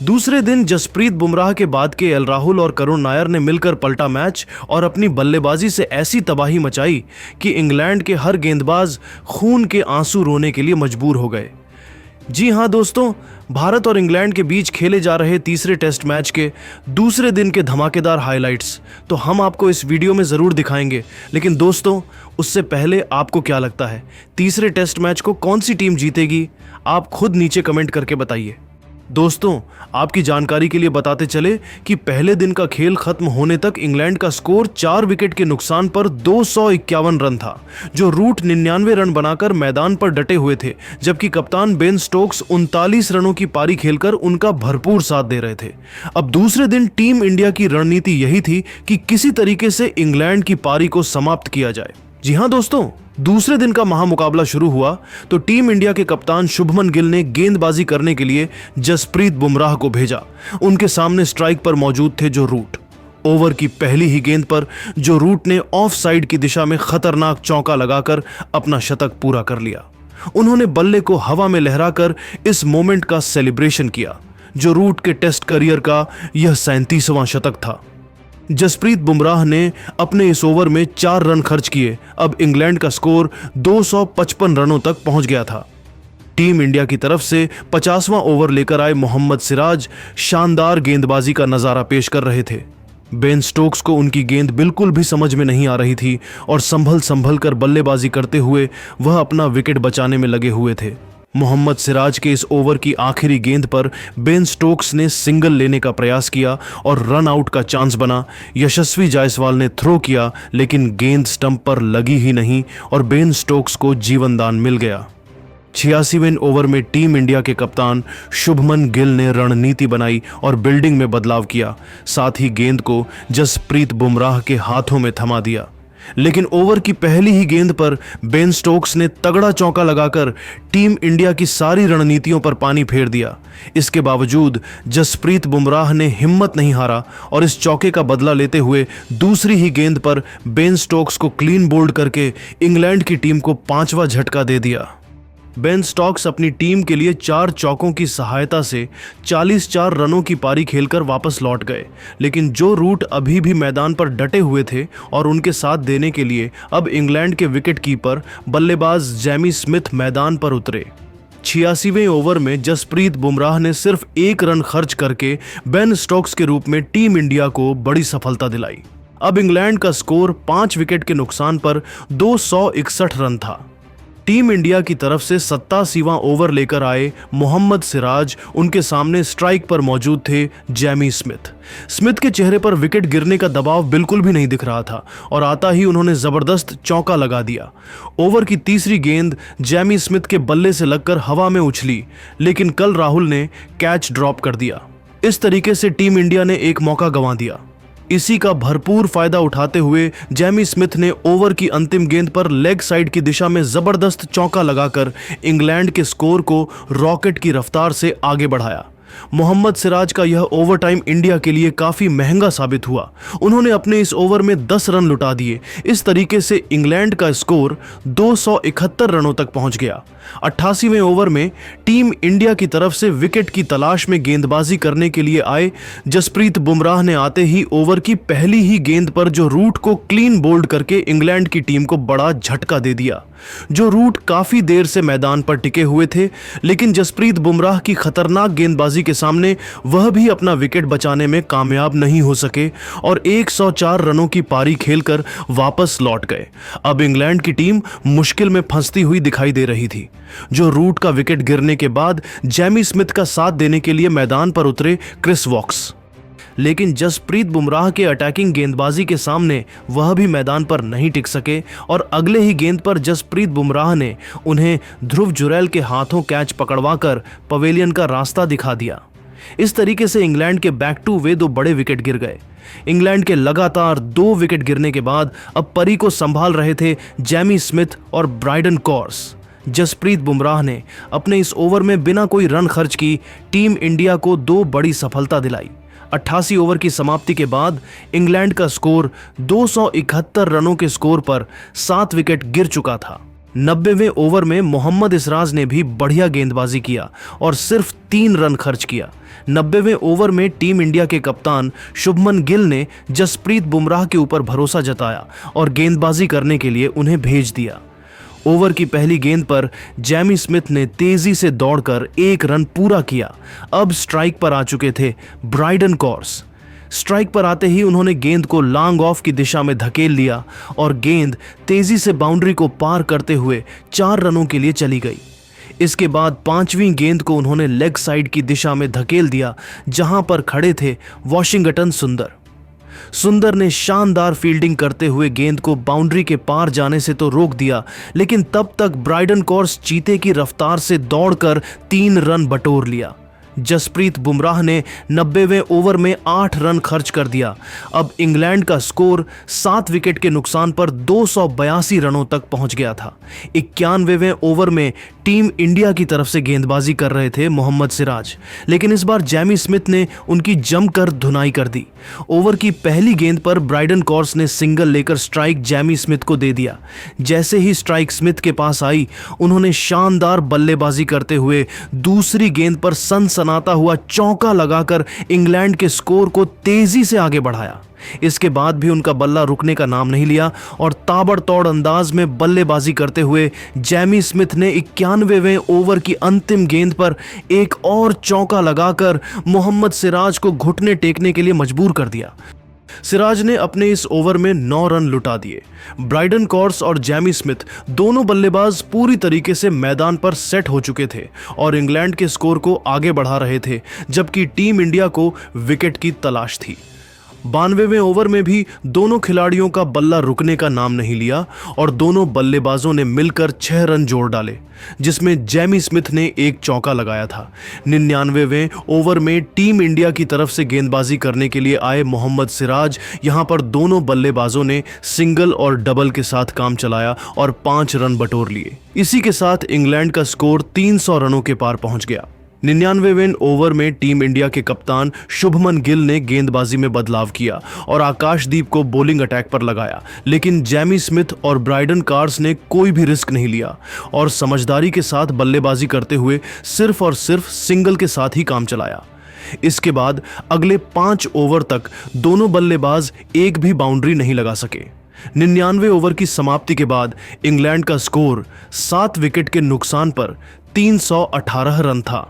दूसरे दिन जसप्रीत बुमराह के बाद के एल राहुल और करुण नायर ने मिलकर पलटा मैच और अपनी बल्लेबाजी से ऐसी तबाही मचाई कि इंग्लैंड के हर गेंदबाज खून के आंसू रोने के लिए मजबूर हो गए। जी हां दोस्तों, भारत और इंग्लैंड के बीच खेले जा रहे तीसरे टेस्ट मैच के दूसरे दिन के धमाकेदार हाइलाइट्स तो हम आपको इस वीडियो में ज़रूर दिखाएंगे। लेकिन दोस्तों, उससे पहले आपको क्या लगता है तीसरे टेस्ट मैच को कौन सी टीम जीतेगी? आप खुद नीचे कमेंट करके बताइए। दोस्तों, आपकी जानकारी के लिए बताते चले कि पहले दिन का खेल खत्म होने तक इंग्लैंड का स्कोर 4 विकेट के नुकसान पर 251 रन था, जो रूट 99 रन बनाकर मैदान पर डटे हुए थे, जबकि कप्तान बेन स्टोक्स 39 रनों की पारी खेलकर उनका भरपूर साथ दे रहे थे। अब दूसरे दिन टीम इंडिया की रणनीति यही थी कि किसी तरीके से इंग्लैंड की पारी को समाप्त किया जाए। जी हां दोस्तों, दूसरे दिन का महामुकाबला शुरू हुआ तो टीम इंडिया के कप्तान शुभमन गिल ने गेंदबाजी करने के लिए जसप्रीत बुमराह को भेजा। उनके सामने स्ट्राइक पर मौजूद थे जो रूट। ओवर की पहली ही गेंद पर जो रूट ने ऑफ साइड की दिशा में खतरनाक चौका लगाकर अपना शतक पूरा कर लिया। उन्होंने बल्ले को हवा में लहराकर इस मोमेंट का सेलिब्रेशन किया। जो रूट के टेस्ट करियर का यह 37वां शतक था। जसप्रीत बुमराह ने अपने इस ओवर में 4 रन खर्च किए। अब इंग्लैंड का स्कोर 255 रनों तक पहुंच गया था। टीम इंडिया की तरफ से 50वां ओवर लेकर आए मोहम्मद सिराज शानदार गेंदबाजी का नजारा पेश कर रहे थे। बेन स्टोक्स को उनकी गेंद बिल्कुल भी समझ में नहीं आ रही थी और संभल कर बल्लेबाजी करते हुए वह अपना विकेट बचाने में लगे हुए थे। मोहम्मद सिराज के इस ओवर की आखिरी गेंद पर बेन स्टोक्स ने सिंगल लेने का प्रयास किया और रन आउट का चांस बना। यशस्वी जायसवाल ने थ्रो किया, लेकिन गेंद स्टंप पर लगी ही नहीं और बेन स्टोक्स को जीवनदान मिल गया। 86वें ओवर में टीम इंडिया के कप्तान शुभमन गिल ने रणनीति बनाई और बिल्डिंग में बदलाव किया। साथ ही गेंद को जसप्रीत बुमराह के हाथों में थमा दिया। लेकिन ओवर की पहली ही गेंद पर बेन स्टोक्स ने तगड़ा चौका लगाकर टीम इंडिया की सारी रणनीतियों पर पानी फेर दिया। इसके बावजूद जसप्रीत बुमराह ने हिम्मत नहीं हारा और इस चौके का बदला लेते हुए दूसरी ही गेंद पर बेन स्टोक्स को क्लीन बोल्ड करके इंग्लैंड की टीम को 5वां झटका दे दिया। बेन स्टोक्स अपनी टीम के लिए 4 चौकों की सहायता से 44 रनों की पारी खेलकर वापस लौट गए। लेकिन जो रूट अभी भी मैदान पर डटे हुए थे और उनके साथ देने के लिए अब इंग्लैंड के विकेट कीपर बल्लेबाज जेमी स्मिथ मैदान पर उतरे। 86वें ओवर में जसप्रीत बुमराह ने सिर्फ 1 रन खर्च करके बेन स्टोक्स के रूप में टीम इंडिया को बड़ी सफलता दिलाई। अब इंग्लैंड का स्कोर 5 विकेट के नुकसान पर 261 रन था। टीम इंडिया की तरफ से 87वां ओवर लेकर आए मोहम्मद सिराज उनके सामने स्ट्राइक पर मौजूद थे जेमी स्मिथ के चेहरे पर विकेट गिरने का दबाव बिल्कुल भी नहीं दिख रहा था और आता ही उन्होंने जबरदस्त चौका लगा दिया। ओवर की तीसरी गेंद जेमी स्मिथ के बल्ले से लगकर हवा में उछली, लेकिन कल राहुल ने कैच ड्रॉप कर दिया। इस तरीके से टीम इंडिया ने एक मौका गंवा दिया। इसी का भरपूर फायदा उठाते हुए जेमी स्मिथ ने ओवर की अंतिम गेंद पर लेग साइड की दिशा में जबरदस्त चौका लगाकर इंग्लैंड के स्कोर को रॉकेट की रफ्तार से आगे बढ़ाया। मोहम्मद सिराज का यह ओवरटाइम इंडिया के लिए काफी महंगा साबित हुआ। उन्होंने अपने इस ओवर में 10 रन लुटा दिए। इस तरीके से इंग्लैंड का स्कोर 271 रनों तक पहुंच गया। 88वें ओवर में टीम इंडिया की तरफ से विकेट की तलाश में गेंदबाजी करने के लिए आए जसप्रीत बुमराह ने आते ही ओवर की पहली ही गेंद पर जो रूट को क्लीन बोल्ड करके इंग्लैंड की टीम को बड़ा झटका दे दिया। जो रूट काफी देर से मैदान पर टिके हुए थे, लेकिन जसप्रीत बुमराह की खतरनाक गेंदबाजी के सामने वह भी अपना विकेट बचाने में कामयाब नहीं हो सके और 104 रनों की पारी खेलकर वापस लौट गए। अब इंग्लैंड की टीम मुश्किल में फंसती हुई दिखाई दे रही थी। जो रूट का विकेट गिरने के बाद जेमी स्मिथ का साथ देने के लिए मैदान पर उतरे क्रिस वॉक्स, लेकिन जसप्रीत बुमराह के अटैकिंग गेंदबाजी के सामने वह भी मैदान पर नहीं टिक सके और अगले ही गेंद पर जसप्रीत बुमराह ने उन्हें ध्रुव जुरैल के हाथों कैच पकड़वाकर पवेलियन का रास्ता दिखा दिया। इस तरीके से इंग्लैंड के बैक टू वे 2 बड़े विकेट गिर गए। इंग्लैंड के लगातार 2 विकेट गिरने के बाद अब परी को संभाल रहे थे जेमी स्मिथ और ब्राइडन कॉर्स। जसप्रीत बुमराह ने अपने इस ओवर में बिना कोई रन खर्च की टीम इंडिया को 2 बड़ी सफलता दिलाई। 88 ओवर की समाप्ति के बाद इंग्लैंड का स्कोर 271 रनों के स्कोर पर 7 विकेट गिर चुका था। 90वें ओवर में मोहम्मद इसराज ने भी बढ़िया गेंदबाजी किया और सिर्फ 3 रन खर्च किया। 90वें ओवर में टीम इंडिया के कप्तान शुभमन गिल ने जसप्रीत बुमराह के ऊपर भरोसा जताया और गेंदबाजी करने के लिए उन्हें भेज दिया। ओवर की पहली गेंद पर जैमी स्मिथ ने तेजी से दौड़कर 1 रन पूरा किया। अब स्ट्राइक पर आ चुके थे ब्राइडन कॉर्स। स्ट्राइक पर आते ही उन्होंने गेंद को लॉन्ग ऑफ की दिशा में धकेल लिया और गेंद तेजी से बाउंड्री को पार करते हुए 4 रनों के लिए चली गई। इसके बाद 5वीं गेंद को उन्होंने लेग साइड की दिशा में धकेल दिया, जहां पर खड़े थे वॉशिंगटन सुंदर ने शानदार फील्डिंग करते हुए गेंद को बाउंड्री के पार जाने से तो रोक दिया, लेकिन तब तक ब्राइडन कॉर्स चीते की रफ्तार से दौड़कर 3 रन बटोर लिया। जसप्रीत बुमराह ने 90वें ओवर में 8 रन खर्च कर दिया। अब इंग्लैंड का स्कोर 7 विकेट के नुकसान पर 282 रनों तक पहुंच गया था। 91वें ओवर में टीम इंडिया की तरफ से गेंदबाजी कर रहे थे मोहम्मद सिराज, लेकिन इस बार जैमी स्मिथ ने उनकी जमकर धुनाई कर दी। ओवर की पहली गेंद पर ब्राइडन कॉर्स ने सिंगल लेकर स्ट्राइक जैमी स्मिथ को दे दिया। जैसे ही स्ट्राइक स्मिथ के पास आई, उन्होंने शानदार बल्लेबाजी करते हुए दूसरी गेंद पर सनसनाता हुआ चौका लगाकर इंग्लैंड के स्कोर को तेजी से आगे बढ़ाया। इसके बाद भी उनका बल्ला रुकने का नाम नहीं लिया और ताबड़तोड़ अंदाज में बल्लेबाजी करते हुए जैमी स्मिथ ने 91वें ओवर की अंतिम गेंद पर एक और चौका लगाकर मोहम्मद सिराज को घुटने टेकने के लिए मजबूर कर दिया। सिराज ने अपने इस ओवर में 9 रन लुटा दिए। ब्राइडन कॉर्स और जैमी स्मिथ दोनों बल्लेबाज पूरी तरीके से मैदान पर सेट हो चुके थे और इंग्लैंड के स्कोर को आगे बढ़ा रहे थे, जबकि टीम इंडिया को विकेट की तलाश थी। 92वें ओवर में भी दोनों खिलाड़ियों का बल्ला रुकने का नाम नहीं लिया और दोनों बल्लेबाजों ने मिलकर 6 रन जोड़ डाले, जिसमें जैमी स्मिथ ने एक चौका लगाया था। 99वें ओवर में टीम इंडिया की तरफ से गेंदबाजी करने के लिए आए मोहम्मद सिराज, यहां पर दोनों बल्लेबाजों ने सिंगल और डबल के साथ काम चलाया और 5 रन बटोर लिए। इसी के साथ इंग्लैंड का स्कोर 300 रनों के पार पहुंच गया। 99वें ओवर में टीम इंडिया के कप्तान शुभमन गिल ने गेंदबाजी में बदलाव किया और आकाशदीप को बॉलिंग अटैक पर लगाया, लेकिन जैमी स्मिथ और ब्राइडन कॉर्स ने कोई भी रिस्क नहीं लिया और समझदारी के साथ बल्लेबाजी करते हुए सिर्फ और सिर्फ सिंगल के साथ ही काम चलाया। इसके बाद अगले 5 ओवर तक दोनों बल्लेबाज एक भी बाउंड्री नहीं लगा सके। 99वें ओवर की समाप्ति के बाद इंग्लैंड का स्कोर 7 विकेट के नुकसान पर 318 रन था।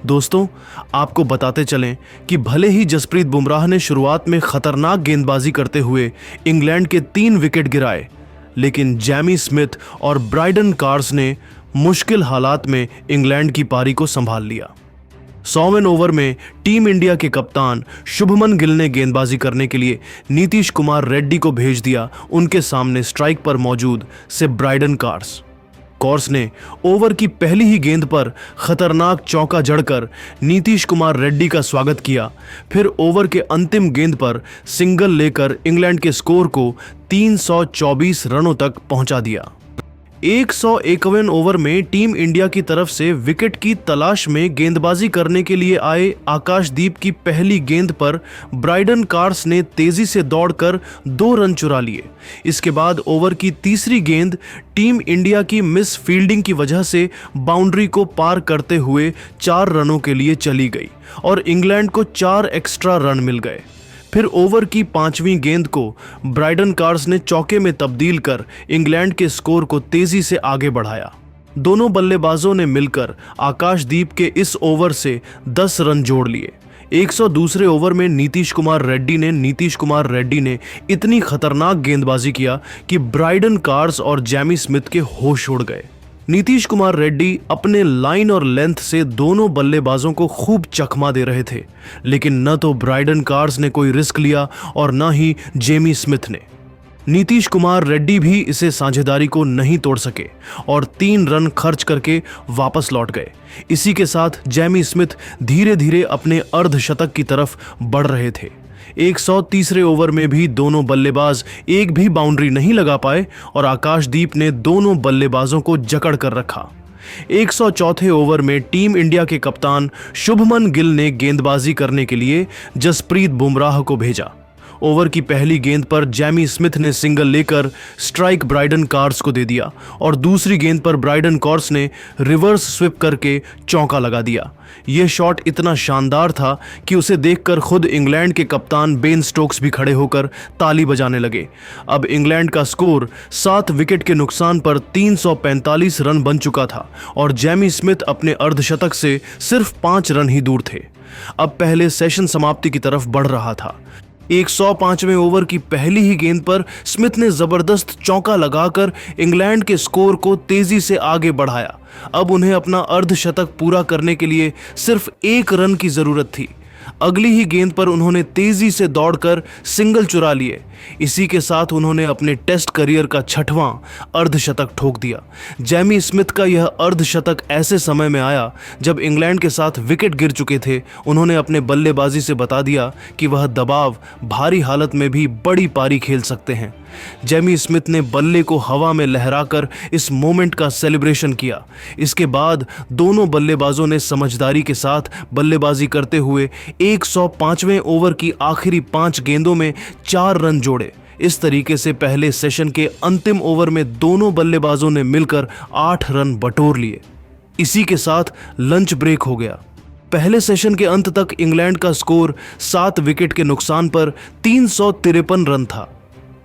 दोस्तों, आपको बताते चलें कि भले ही जसप्रीत बुमराह ने शुरुआत में खतरनाक गेंदबाजी करते हुए इंग्लैंड के 3 विकेट गिराए, लेकिन जैमी स्मिथ और ब्राइडन कॉर्स ने मुश्किल हालात में इंग्लैंड की पारी को संभाल लिया। 100वें ओवर में टीम इंडिया के कप्तान शुभमन गिल ने गेंदबाजी करने के लिए नीतीश कुमार रेड्डी को भेज दिया उनके सामने स्ट्राइक पर मौजूद से ब्राइडन कॉर्स ने ओवर की पहली ही गेंद पर खतरनाक चौका जड़कर नीतीश कुमार रेड्डी का स्वागत किया। फिर ओवर के अंतिम गेंद पर सिंगल लेकर इंग्लैंड के स्कोर को 324 रनों तक पहुंचा दिया। 101वें ओवर में टीम इंडिया की तरफ से विकेट की तलाश में गेंदबाजी करने के लिए आए आकाशदीप की पहली गेंद पर ब्राइडन कॉर्स ने तेजी से दौड़कर 2 रन चुरा लिए। इसके बाद ओवर की तीसरी गेंद टीम इंडिया की मिस फील्डिंग की वजह से बाउंड्री को पार करते हुए 4 रनों के लिए चली गई और इंग्लैंड को 4 एक्स्ट्रा रन मिल गए। फिर ओवर की 5वीं गेंद को ब्राइडन कॉर्स ने चौके में तब्दील कर इंग्लैंड के स्कोर को तेजी से आगे बढ़ाया। दोनों बल्लेबाजों ने मिलकर आकाशदीप के इस ओवर से 10 रन जोड़ लिए। 102वें ओवर में नीतीश कुमार रेड्डी ने इतनी खतरनाक गेंदबाजी किया कि ब्राइडन कॉर्स और जैमी स्मिथ के होश उड़ गए। नीतीश कुमार रेड्डी अपने लाइन और लेंथ से दोनों बल्लेबाजों को खूब चकमा दे रहे थे, लेकिन न तो ब्राइडन कॉर्स ने कोई रिस्क लिया और न ही जैमी स्मिथ ने। नीतीश कुमार रेड्डी भी इसे साझेदारी को नहीं तोड़ सके और 3 रन खर्च करके वापस लौट गए। इसी के साथ जैमी स्मिथ धीरे धीरे अपने अर्धशतक की तरफ बढ़ रहे थे। 130वें ओवर में भी दोनों बल्लेबाज एक भी बाउंड्री नहीं लगा पाए और आकाशदीप ने दोनों बल्लेबाजों को जकड़ कर रखा। 104वें ओवर में टीम इंडिया के कप्तान शुभमन गिल ने गेंदबाजी करने के लिए जसप्रीत बुमराह को भेजा। ओवर की पहली गेंद पर जैमी स्मिथ ने सिंगल लेकर स्ट्राइक ब्राइडन कार्स को दे दिया और दूसरी गेंद पर ब्राइडन कार्स ने रिवर्स स्विप करके चौका लगा दिया। यह शॉट इतना शानदार था कि उसे देखकर खुद इंग्लैंड के कप्तान बेन स्टोक्स भी खड़े होकर ताली बजाने लगे। अब इंग्लैंड का स्कोर 7 विकेट के नुकसान पर 345 रन बन चुका था और जैमी स्मिथ अपने अर्धशतक से सिर्फ 5 रन ही दूर थे। अब पहले सेशन समाप्ति की तरफ बढ़ रहा था। 105वें ओवर की पहली ही गेंद पर स्मिथ ने जबरदस्त चौका लगाकर इंग्लैंड के स्कोर को तेजी से आगे बढ़ाया। अब उन्हें अपना अर्धशतक पूरा करने के लिए सिर्फ 1 रन की जरूरत थी। अगली ही गेंद पर उन्होंने तेजी से दौड़कर सिंगल चुरा लिए। इसी के साथ उन्होंने अपने टेस्ट करियर का 6वां अर्धशतक ठोक दिया। जैमी स्मिथ का यह अर्धशतक ऐसे समय में आया जब इंग्लैंड के साथ विकेट गिर चुके थे। उन्होंने अपने बल्लेबाजी से बता दिया कि वह दबाव भारी हालत में भी बड़ी पारी खेल सकते हैं। जैमी स्मिथ ने बल्ले को हवा में लहराकर इस मोमेंट का सेलिब्रेशन किया। इसके बाद दोनों बल्लेबाजों ने समझदारी के साथ बल्लेबाजी करते हुए 105वें ओवर की आखिरी 5 गेंदों में 4 रन जोड़े। इस तरीके से पहले सेशन के अंतिम ओवर में दोनों बल्लेबाजों ने मिलकर 8 रन बटोर लिए। इसी के साथ लंच ब्रेक हो गया। पहले सेशन के अंत तक इंग्लैंड का स्कोर 7 विकेट के नुकसान पर 353 रन था।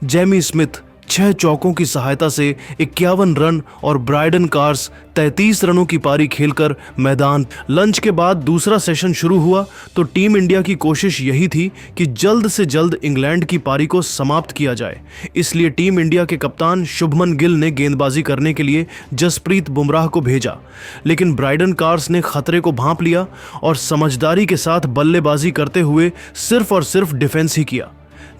जैमी स्मिथ 6 चौकों की सहायता से 51 रन और ब्राइडन कार्स 33 रनों की पारी खेलकर मैदान। लंच के बाद दूसरा सेशन शुरू हुआ तो टीम इंडिया की कोशिश यही थी कि जल्द से जल्द इंग्लैंड की पारी को समाप्त किया जाए। इसलिए टीम इंडिया के कप्तान शुभमन गिल ने गेंदबाजी करने के लिए जसप्रीत बुमराह को भेजा, लेकिन ब्राइडन कार्स ने खतरे को भांप लिया और समझदारी के साथ बल्लेबाजी करते हुए सिर्फ और सिर्फ डिफेंस ही किया।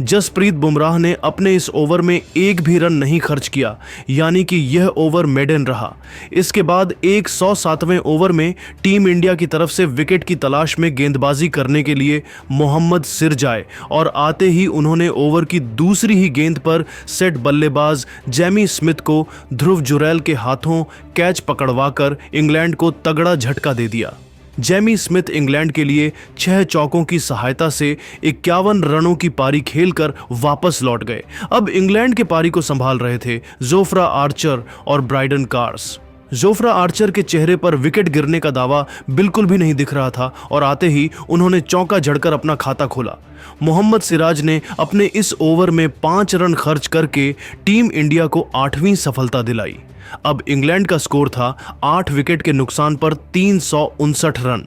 जसप्रीत बुमराह ने अपने इस ओवर में एक भी रन नहीं खर्च किया, यानी कि यह ओवर मेडन रहा। इसके बाद 107वें ओवर में टीम इंडिया की तरफ से विकेट की तलाश में गेंदबाजी करने के लिए मोहम्मद सिरजाए और आते ही उन्होंने ओवर की दूसरी ही गेंद पर सेट बल्लेबाज जैमी स्मिथ को ध्रुव जुरैल के हाथों कैच पकड़वाकर इंग्लैंड को तगड़ा झटका दे दिया। जैमी स्मिथ इंग्लैंड के लिए 6 चौकों की सहायता से 51 रनों की पारी खेलकर वापस लौट गए। अब इंग्लैंड के पारी को संभाल रहे थे जोफ्रा आर्चर और ब्राइडन कार्स। जोफ्रा आर्चर के चेहरे पर विकेट गिरने का दावा बिल्कुल भी नहीं दिख रहा था और आते ही उन्होंने चौका जड़कर अपना खाता खोला। मोहम्मद सिराज ने अपने इस ओवर में 5 रन खर्च करके टीम इंडिया को 8वीं सफलता दिलाई। अब इंग्लैंड का स्कोर था 8 विकेट के नुकसान पर 359 रन।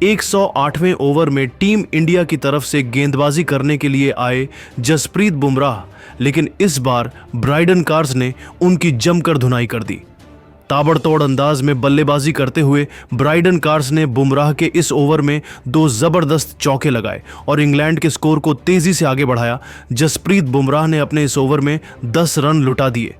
108वें ओवर में टीम इंडिया की तरफ से गेंदबाजी करने के लिए आए जसप्रीत बुमराह, लेकिन इस बार ब्राइडन कार्स ने उनकी जमकर धुनाई कर दी। ताबड़तोड़ अंदाज में बल्लेबाजी करते हुए ब्राइडन कार्स ने बुमराह के इस ओवर में 2 जबरदस्त चौके लगाए और इंग्लैंड के स्कोर को तेजी से आगे बढ़ाया। जसप्रीत बुमराह ने अपने इस ओवर में 10 रन लुटा दिए।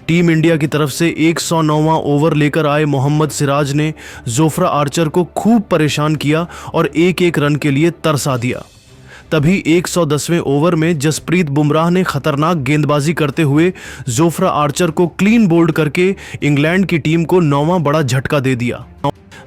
टीम इंडिया की तरफ से 109वां ओवर लेकर आए मोहम्मद सिराज ने जोफ्रा आर्चर को खूब परेशान किया और एक रन के लिए तरसा दिया। तभी 110वें ओवर में जसप्रीत बुमराह ने खतरनाक गेंदबाजी करते हुए जोफ्रा आर्चर को क्लीन बोल्ड करके इंग्लैंड की टीम को 9वां बड़ा झटका दे दिया।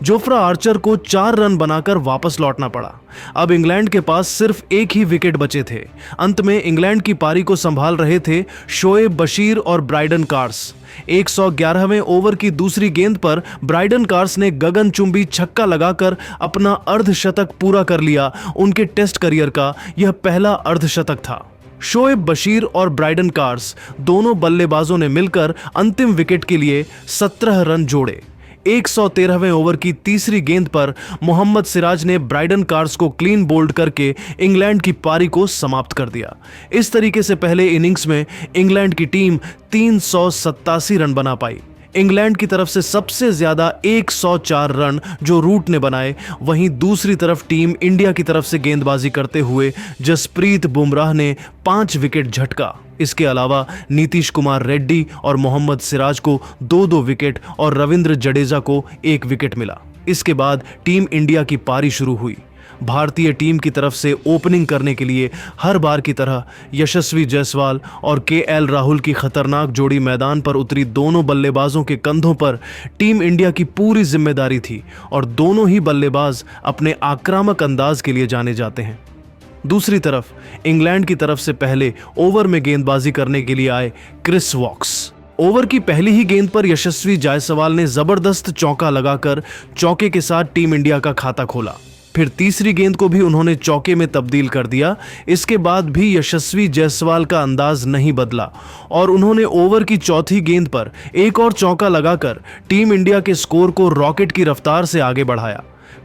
जोफ्रा आर्चर को 4 रन बनाकर वापस लौटना पड़ा। अब इंग्लैंड के पास सिर्फ एक ही विकेट बचे थे। अंत में इंग्लैंड की पारी को संभाल रहे थे शोएब बशीर और ब्राइडन कार्स। 111वें ओवर की दूसरी गेंद पर ब्राइडन कार्स ने गगनचुंबी छक्का लगाकर अपना अर्धशतक पूरा कर लिया। उनके टेस्ट करियर का यह पहला अर्धशतक था। शोएब बशीर और ब्राइडन कार्स दोनों बल्लेबाजों ने मिलकर अंतिम विकेट के लिए 17 रन जोड़े। 113वें ओवर की तीसरी गेंद पर मोहम्मद सिराज ने ब्राइडन कार्स को क्लीन बोल्ड करके इंग्लैंड की पारी को समाप्त कर दिया। इस तरीके से पहले इनिंग्स में इंग्लैंड की टीम 387 रन बना पाई। इंग्लैंड की तरफ से सबसे ज्यादा 104 रन जो रूट ने बनाए। वहीं दूसरी तरफ टीम इंडिया की तरफ से गेंदबाजी करते हुए जसप्रीत बुमराह ने 5 विकेट झटका। इसके अलावा नीतीश कुमार रेड्डी और मोहम्मद सिराज को 2-2 विकेट और रविंद्र जडेजा को 1 विकेट मिला। इसके बाद टीम इंडिया की पारी शुरू हुई। भारतीय टीम की तरफ से ओपनिंग करने के लिए हर बार की तरह यशस्वी जायसवाल और केएल राहुल की खतरनाक जोड़ी मैदान पर उतरी। दोनों बल्लेबाजों के कंधों पर टीम इंडिया की पूरी जिम्मेदारी थी और दोनों ही बल्लेबाज अपने आक्रामक अंदाज के लिए जाने जाते हैं। दूसरी तरफ इंग्लैंड की तरफ से पहले ओवर में गेंदबाजी करने के लिए आए क्रिस वॉक्स। ओवर की पहली ही गेंद पर यशस्वी जायसवाल ने जबरदस्त चौका लगाकर चौके के साथ टीम इंडिया का खाता खोला। फिर तीसरी गेंद को भी उन्होंने चौके में तब्दील कर दिया। इसके बाद भी यशस्वी जायसवाल का अंदाज नहीं बदला और उन्होंने ओवर की चौथी गेंद पर एक और चौका लगाकर टीम इंडिया के स्कोर को रॉकेट की रफ्तार से आगे बढ़ाया।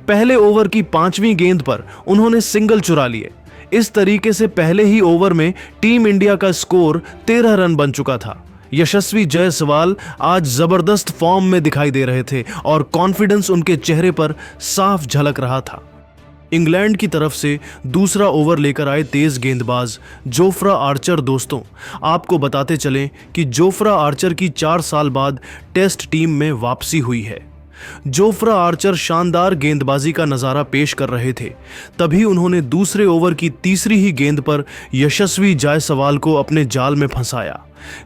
पहले ओवर की 5वीं गेंद पर उन्होंने सिंगल चुरा लिए। इस तरीके से पहले ही ओवर में टीम इंडिया का स्कोर 13 रन बन चुका था। यशस्वी जायसवाल आज जबरदस्त फॉर्म में दिखाई दे रहे थे और कॉन्फिडेंस उनके चेहरे पर साफ झलक रहा था। इंग्लैंड की तरफ से दूसरा ओवर लेकर आए तेज गेंदबाज जोफ्रा आर्चर। दोस्तों, आपको बताते चलें कि जोफ्रा आर्चर की 4 साल बाद टेस्ट टीम में वापसी हुई है। जोफ्रा आर्चर शानदार गेंदबाजी का नजारा पेश कर रहे थे, तभी उन्होंने दूसरे ओवर की तीसरी ही गेंद पर यशस्वी जायसवाल को अपने जाल में फंसाया।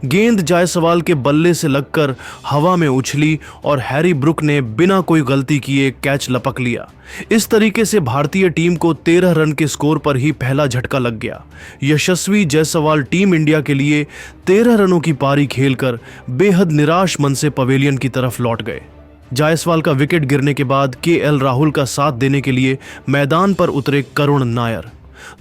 गेंद जायसवाल के बल्ले से लगकर हवा में उछली और हैरी ब्रुक ने बिना कोई गलती किए कैच लपक लिया। इस तरीके से भारतीय टीम को 13 रन के स्कोर पर ही पहला झटका लग गया। यशस्वी जायसवाल टीम इंडिया के लिए 13 रनों की पारी खेलकर बेहद निराश मन से पवेलियन की तरफ लौट गए। जायसवाल का विकेट गिरने के बाद केएल राहुल का साथ देने के लिए मैदान पर उतरे करुण नायर।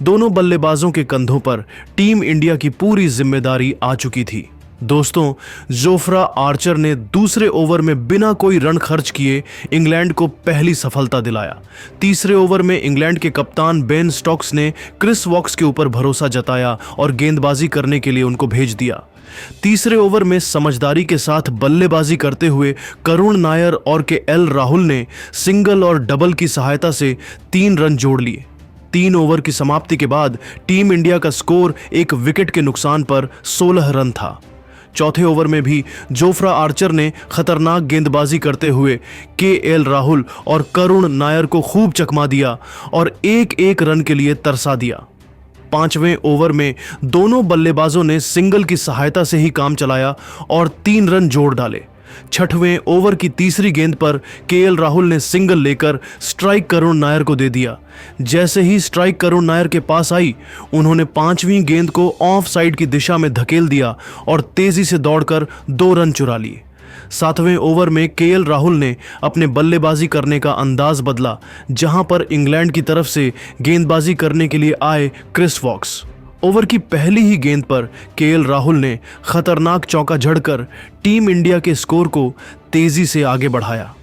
दोनों बल्लेबाजों के कंधों पर टीम इंडिया की पूरी जिम्मेदारी आ चुकी थी। दोस्तों, जोफ्रा आर्चर ने दूसरे ओवर में बिना कोई रन खर्च किए इंग्लैंड को पहली सफलता दिलाया। तीसरे ओवर में इंग्लैंड के कप्तान बेन स्टोक्स ने क्रिस वॉक्स के ऊपर भरोसा जताया और गेंदबाजी करने के लिए उनको भेज दिया। तीसरे ओवर में समझदारी के साथ बल्लेबाजी करते हुए करुण नायर और केएल राहुल ने सिंगल और डबल की सहायता से 3 रन जोड़ लिए। 3 ओवर की समाप्ति के बाद टीम इंडिया का स्कोर एक विकेट के नुकसान पर 16 रन था। चौथे ओवर में भी जोफ्रा आर्चर ने खतरनाक गेंदबाजी करते हुए केएल राहुल और करुण नायर को खूब चकमा दिया और एक रन के लिए तरसा दिया। 5वें ओवर में दोनों बल्लेबाजों ने सिंगल की सहायता से ही काम चलाया और 3 रन जोड़ डाले। 6वें ओवर की तीसरी गेंद पर केएल राहुल ने सिंगल लेकर स्ट्राइक करुण नायर को दे दिया। जैसे ही स्ट्राइक करुण नायर के पास आई, उन्होंने 5वीं गेंद को ऑफ साइड की दिशा में धकेल दिया और तेजी से दौड़कर 2 रन चुरा लिए। 7वें ओवर में केएल राहुल ने अपने बल्लेबाजी करने का अंदाज बदला, जहां पर इंग्लैंड की तरफ से गेंदबाजी करने के लिए आए क्रिस वॉक्स। ओवर की पहली ही गेंद पर केएल राहुल ने खतरनाक चौका झड़कर टीम इंडिया के स्कोर को तेजी से आगे बढ़ाया।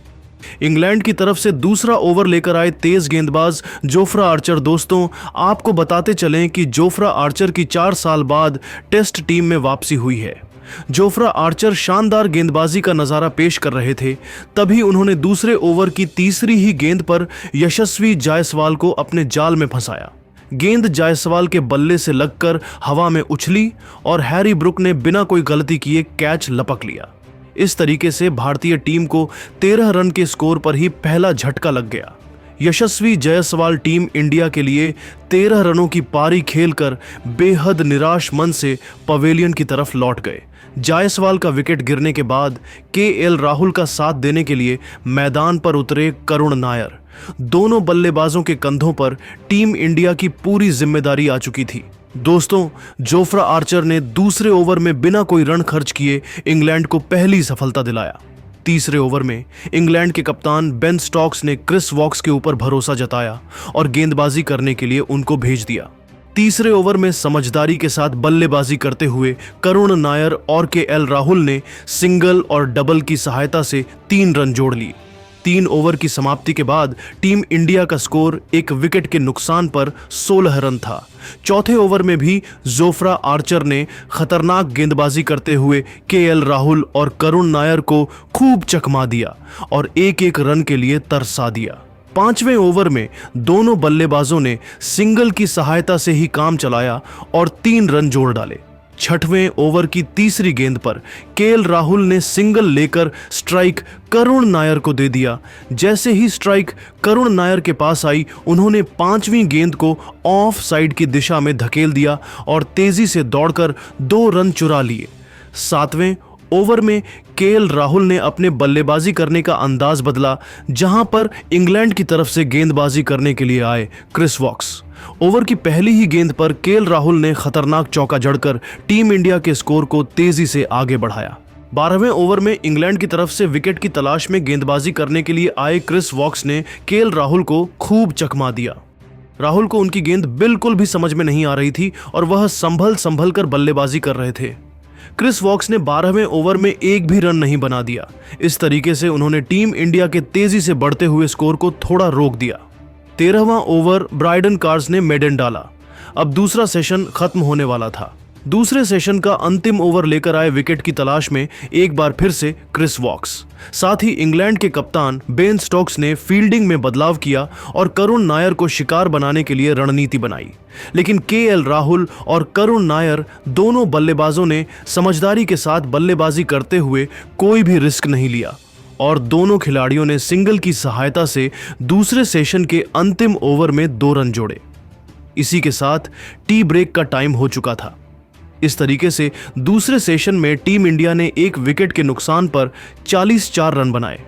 इंग्लैंड की तरफ से दूसरा ओवर लेकर आए तेज गेंदबाज जोफ्रा आर्चर। दोस्तों, आपको बताते चलें कि जोफ्रा आर्चर की 4 साल बाद टेस्ट टीम में वापसी हुई है। जोफ्रा आर्चर शानदार गेंदबाजी का नजारा पेश कर रहे थे, तभी उन्होंने दूसरे ओवर की तीसरी ही गेंद पर यशस्वी जायसवाल को अपने जाल में फंसाया। गेंद जायसवाल के बल्ले से लगकर हवा में उछली और हैरी ब्रुक ने बिना कोई गलती किए कैच लपक लिया। इस तरीके से भारतीय टीम को 13 रन के स्कोर पर ही पहला झटका लग गया। यशस्वी जायसवाल टीम इंडिया के लिए 13 रनों की पारी खेलकर बेहद निराश मन से पवेलियन की तरफ लौट गए। जायसवाल का विकेट गिरने के बाद केएल राहुल का साथ देने के लिए मैदान पर उतरे करुण नायर। दोनों बल्लेबाजों के कंधों पर टीम इंडिया की पूरी जिम्मेदारी आ चुकी थी। दोस्तों, जोफ्रा आर्चर ने दूसरे ओवर में बिना कोई रन खर्च किए इंग्लैंड को पहली सफलता दिलाया। तीसरे ओवर में इंग्लैंड के कप्तान बेन स्टोक्स ने क्रिस वॉक्स के ऊपर भरोसा जताया और गेंदबाजी करने के लिए उनको भेज दिया। तीसरे ओवर में समझदारी के साथ बल्लेबाजी करते हुए करुण नायर और केएल राहुल ने सिंगल और डबल की सहायता से 3 रन जोड़ लिए। 3 ओवर की समाप्ति के बाद टीम इंडिया का स्कोर एक विकेट के नुकसान पर 16 रन था। चौथे ओवर में भी जोफ्रा आर्चर ने खतरनाक गेंदबाजी करते हुए केएल राहुल और करुण नायर को खूब चकमा दिया और एक रन के लिए तरसा दिया। 5वें ओवर में दोनों बल्लेबाजों ने सिंगल की सहायता से ही काम चलाया और 3 रन जोड़ डाले। 6वें ओवर की तीसरी गेंद पर केएल राहुल ने सिंगल लेकर स्ट्राइक करुण नायर को दे दिया। जैसे ही स्ट्राइक करुण नायर के पास आई, उन्होंने 5वीं गेंद को ऑफ साइड की दिशा में धकेल दिया और तेजी से दौड़कर 2 रन चुरा लिए। 7वें ओवर में केएल राहुल ने अपने बल्लेबाजी करने का अंदाज बदला, जहां पर इंग्लैंड की तरफ से गेंदबाजी करने के लिए आए क्रिस वॉक्स। ओवर की पहली ही गेंद पर केएल राहुल ने खतरनाक चौका जड़कर टीम इंडिया के स्कोर को तेजी से आगे बढ़ाया। 12वें ओवर में इंग्लैंड की तरफ से विकेट की तलाश में गेंदबाजी करने के लिए आए क्रिस वॉक्स ने केएल राहुल को खूब चकमा दिया। राहुल को उनकी गेंद बिल्कुल भी समझ में नहीं आ रही थी और वह संभल कर बल्लेबाजी कर रहे थे। क्रिस वॉक्स ने 12वें ओवर में एक भी रन नहीं बना दिया। इस तरीके से उन्होंने टीम इंडिया के तेजी से बढ़ते हुए स्कोर को थोड़ा रोक दिया। 13वां ओवर ब्राइडन कार्स ने मेडन डाला। अब दूसरा सेशन खत्म होने वाला था। दूसरे सेशन का अंतिम ओवर लेकर आए विकेट की तलाश में एक बार फिर से क्रिस वॉक्स। साथ ही इंग्लैंड के कप्तान बेन स्टोक्स ने फील्डिंग में बदलाव किया और करुण नायर को शिकार बनाने के लिए रणनीति बनाई। लेकिन केएल राहुल और करुण नायर दोनों बल्लेबाजों ने समझदारी के साथ बल्लेबाजी करते हुए कोई भी रिस्क नहीं लिया और दोनों खिलाड़ियों ने सिंगल की सहायता से दूसरे सेशन के अंतिम ओवर में 2 रन जोड़े। इसी के साथ टी ब्रेक का टाइम हो चुका था। इस तरीके से दूसरे सेशन में टीम इंडिया ने 1 विकेट के नुकसान पर 44 रन बनाए।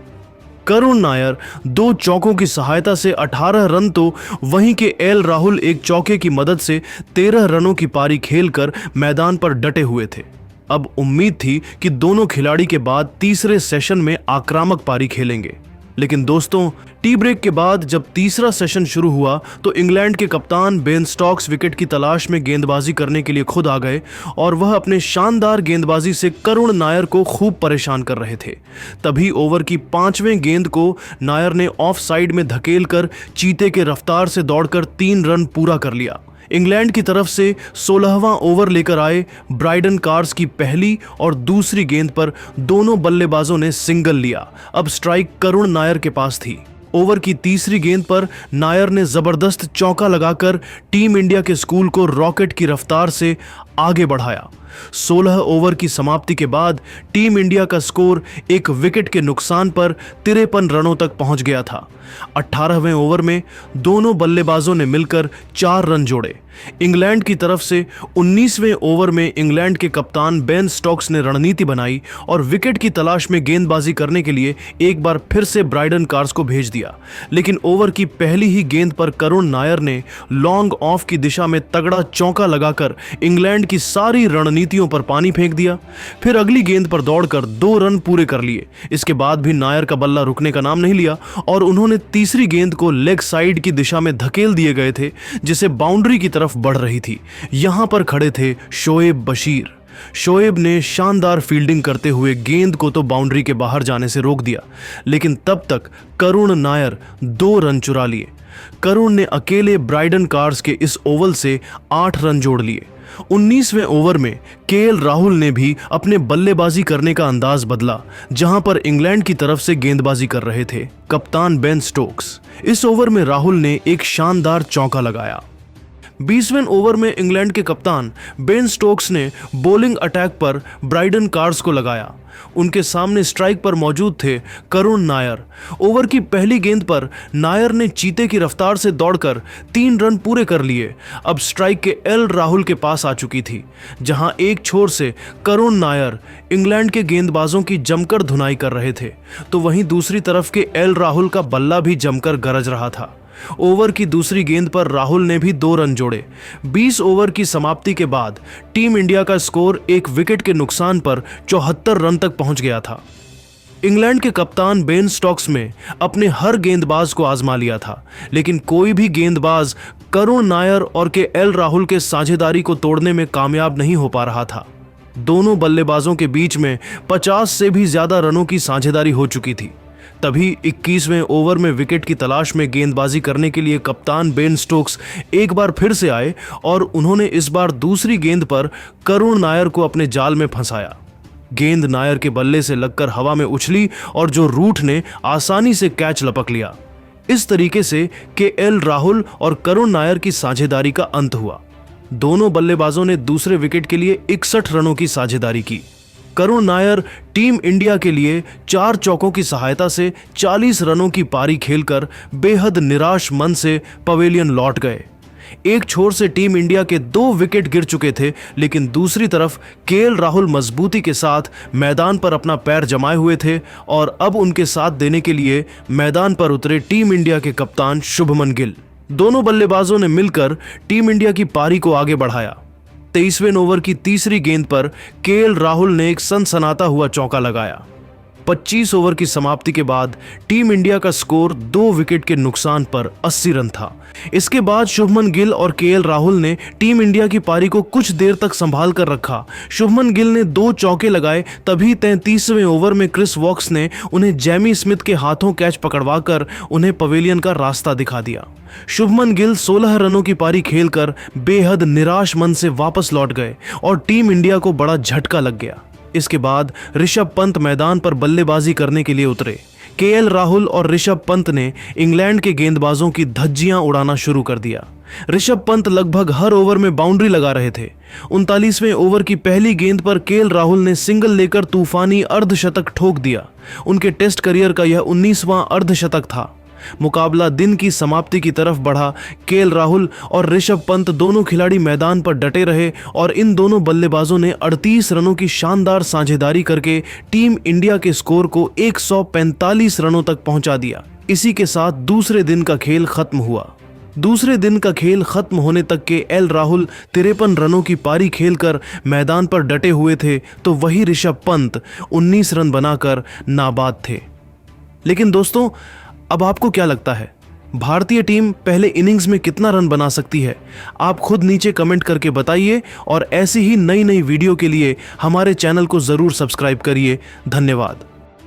करुण नायर 2 चौकों की सहायता से 18 रन तो वहीं के एल राहुल एक चौके की मदद से 13 रनों की पारी खेलकर मैदान पर डटे हुए थे। अब उम्मीद थी कि दोनों खिलाड़ी के बाद तीसरे सेशन में आक्रामक पारी खेलेंगे। लेकिन दोस्तों, टी ब्रेक के बाद जब तीसरा सेशन शुरू हुआ तो इंग्लैंड के कप्तान बेन स्टोक्स विकेट की तलाश में गेंदबाजी करने के लिए खुद आ गए और वह अपने शानदार गेंदबाजी से करुण नायर को खूब परेशान कर रहे थे। तभी ओवर की 5वें गेंद को नायर ने ऑफ साइड में धकेलकर चीते के रफ्तार से दौड़कर 3 रन पूरा कर लिया। इंग्लैंड की तरफ से 16वां ओवर लेकर आए ब्राइडन कार्स की पहली और दूसरी गेंद पर दोनों बल्लेबाजों ने सिंगल लिया। अब स्ट्राइक करुण नायर के पास थी। ओवर की तीसरी गेंद पर नायर ने जबरदस्त चौका लगाकर टीम इंडिया के स्कूल को रॉकेट की रफ्तार से आगे बढ़ाया। 16 ओवर की समाप्ति के बाद टीम इंडिया का स्कोर 1 विकेट के नुकसान पर 53 रनों तक पहुंच गया था। 18वें ओवर में दोनों बल्लेबाजों ने मिलकर 4 रन जोड़े। इंग्लैंड की तरफ से 19वें ओवर में इंग्लैंड के कप्तान बेन स्टोक्स ने रणनीति बनाई और विकेट की तलाश में गेंदबाजी करने के लिए एक बार फिर से ब्राइडन कार्स को भेज दिया। लेकिन ओवर की पहली ही गेंद पर करुण नायर ने लॉन्ग ऑफ की दिशा में तगड़ा चौका लगाकर इंग्लैंड की सारी रणनीतियों पर पानी फेंक दिया। फिर अगली गेंद पर दौड़कर 2 रन पूरे कर लिए। इसके बाद भी नायर का बल्ला रुकने का नाम नहीं लिया और उन्होंने तीसरी गेंद को लेग साइड की दिशा में धकेल दिए गए थे, जिसे बाउंड्री की तरफ बढ़ रही थी। यहां पर खड़े थे शोएब बशीर। शोएब ने शानदार फील्डिंग करते हुए गेंद को तो बाउंड्री के बाहर जाने से रोक दिया, लेकिन तब तक करुण नायर 2 रन चुरा लिए। करुण ने अकेले ब्राइडन कार्स के इस ओवल से 8 रन जोड़ लिए। 19वें ओवर में केएल राहुल ने भी अपने बल्लेबाजी करने का अंदाज बदला, जहां पर इंग्लैंड की तरफ से गेंदबाजी कर रहे थे कप्तान बेन स्टोक्स। इस ओवर में राहुल ने एक शानदार चौका लगाया। 20वें ओवर में इंग्लैंड के कप्तान बेन स्टोक्स ने बॉलिंग अटैक पर ब्राइडन कार्स को लगाया। उनके सामने स्ट्राइक पर मौजूद थे करुण नायर। ओवर की पहली गेंद पर नायर ने चीते की रफ्तार से दौड़कर 3 रन पूरे कर लिए। अब स्ट्राइक के एल राहुल के पास आ चुकी थी, जहां एक छोर से करुण नायर इंग्लैंड के गेंदबाजों की जमकर धुनाई कर रहे थे, तो वहीं दूसरी तरफ के एल राहुल का बल्ला भी जमकर गरज रहा था। ओवर की दूसरी गेंद पर राहुल ने भी 2 रन जोड़े। 20 ओवर की समाप्ति के बाद टीम इंडिया का स्कोर 1 विकेट के नुकसान पर 74 रन तक पहुंच गया था। इंग्लैंड के कप्तान बेन स्टोक्स में अपने हर गेंदबाज को आजमा लिया था, लेकिन कोई भी गेंदबाज करुण नायर और के एल राहुल के साझेदारी को तोड़ने में कामयाब नहीं हो पा रहा था। दोनों बल्लेबाजों के बीच में 50 से भी ज्यादा रनों की साझेदारी हो चुकी थी। तभी 21वें ओवर में विकेट की तलाश में गेंदबाजी करने के लिए कप्तान बेन स्टोक्स एक बार फिर से आए और उन्होंने इस बार दूसरी गेंद पर करुण नायर को अपने जाल में फंसाया। गेंद नायर के बल्ले से लगकर हवा में उछली और जो रूट ने आसानी से कैच लपक लिया। इस तरीके से केएल राहुल और करुण नायर की साझेदारी का अंत हुआ। दोनों बल्लेबाजों ने दूसरे विकेट के लिए 61 रनों की साझेदारी की। करुण नायर टीम इंडिया के लिए 4 चौकों की सहायता से 40 रनों की पारी खेलकर बेहद निराश मन से पवेलियन लौट गए। एक छोर से टीम इंडिया के 2 विकेट गिर चुके थे, लेकिन दूसरी तरफ केएल राहुल मजबूती के साथ मैदान पर अपना पैर जमाए हुए थे और अब उनके साथ देने के लिए मैदान पर उतरे टीम इंडिया के कप्तान शुभमन गिल। दोनों बल्लेबाजों ने मिलकर टीम इंडिया की पारी को आगे बढ़ाया। 23वें ओवर की तीसरी गेंद पर केएल राहुल ने एक सनसनाता हुआ चौका लगाया। 25 ओवर की समाप्ति के बाद टीम इंडिया का स्कोर 2 विकेट के नुकसान पर 80 रन था। इसके बाद शुभमन गिल और केएल राहुल ने टीम इंडिया की पारी को कुछ देर तक संभाल कर रखा। शुभमन गिल ने 2 चौके लगाए, तभी 33वें ओवर में क्रिस वॉक्स ने उन्हें जैमी स्मिथ के हाथों कैच पकड़वाकर उन्हें पवेलियन का रास्ता दिखा दिया। शुभमन गिल 16 रनों की पारी खेलकर बेहद निराश मन से वापस लौट गए और टीम इंडिया को बड़ा झटका लग गया। इसके बाद ऋषभ पंत मैदान पर बल्लेबाजी करने के लिए उतरे। केएल राहुल और ऋषभ पंत ने इंग्लैंड के गेंदबाजों की धज्जियां उड़ाना शुरू कर दिया। ऋषभ पंत लगभग हर ओवर में बाउंड्री लगा रहे थे। 39वें ओवर की पहली गेंद पर केएल राहुल ने सिंगल लेकर तूफानी अर्धशतक ठोक दिया। उनके टेस्ट करियर का यह 19वां अर्धशतक था। मुकाबला दिन की समाप्ति की तरफ बढ़ा। केएल राहुल और ऋषभ पंत दोनों खिलाड़ी मैदान पर डटे रहे और इन दोनों बल्लेबाजों ने 38 रनों की शानदार साझेदारी करके टीम इंडिया के स्कोर को 145 रनों तक पहुंचा दिया। इसी के साथ दूसरे दिन का खेल खत्म हुआ। दूसरे दिन का खेल खत्म होने तक के एल राहुल 53 रनों की पारी खेलकर मैदान पर डटे हुए थे, तो वही ऋषभ पंत 19 रन बनाकर नाबाद थे। लेकिन दोस्तों, अब आपको क्या लगता है, भारतीय टीम पहले इनिंग्स में कितना रन बना सकती है? आप खुद नीचे कमेंट करके बताइए और ऐसी ही नई नई वीडियो के लिए हमारे चैनल को जरूर सब्सक्राइब करिए। धन्यवाद।